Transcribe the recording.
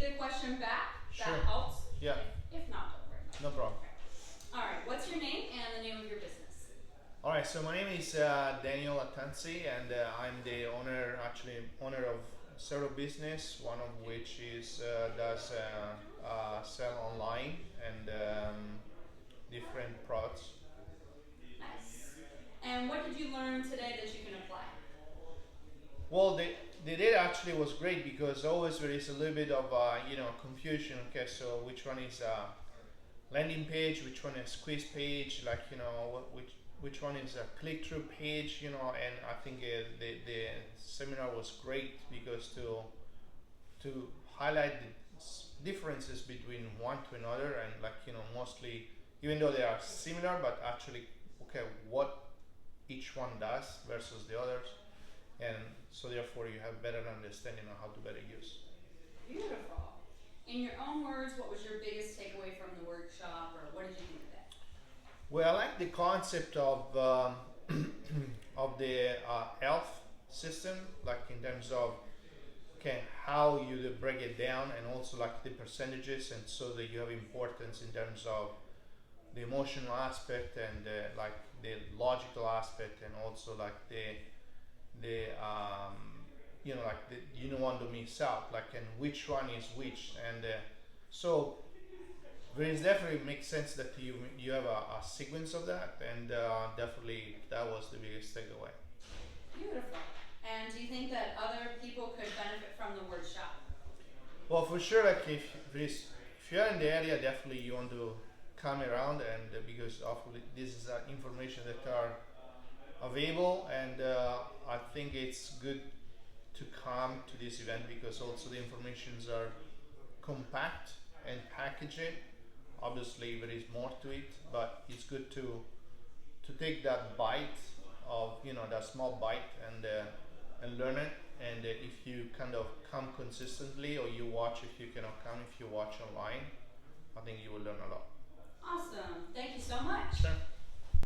the question back, Sure. that helps. Yeah. If not, don't worry about it. No problem. Okay. All right. What's your name and the name of your business? All right. So my name is Daniel Akatsi, and I'm the owner of several business. One of which is does sell online and different products. Nice. And what did you learn today that you can apply? Well, the data actually was great because always there is a little bit of confusion. Okay, so which one is landing page, which one is squeeze page, like which one is a click through page, and I think the seminar was great because to highlight the differences between one to another, and mostly, even though they are similar, but actually okay, what each one does versus the others, and so therefore you have better understanding on how to better use. Beautiful. In your own words, what was your biggest takeaway from the workshop, or what did you think of that? Well, I like the concept of of the health system, like in terms of okay how you break it down, and also like the percentages, and so that you have importance in terms of the emotional aspect and like the logical aspect, and also like the like you don't want to miss out, like, and which one is which, and so there is definitely makes sense that you have a sequence of that, and definitely that was the biggest takeaway. Beautiful. And do you think that other people could benefit from the workshop? Well, for sure, like if you're in the area, definitely you want to come around, and because hopefully this is information that are available, and I think it's good to come to this event because also the informations are compact and packaging. Obviously, there is more to it, but it's good to take that bite of that small bite, and learn it. And if you kind of come consistently, or you watch, if you cannot come, if you watch online, I think you will learn a lot. Awesome. Thank you so much. Sure.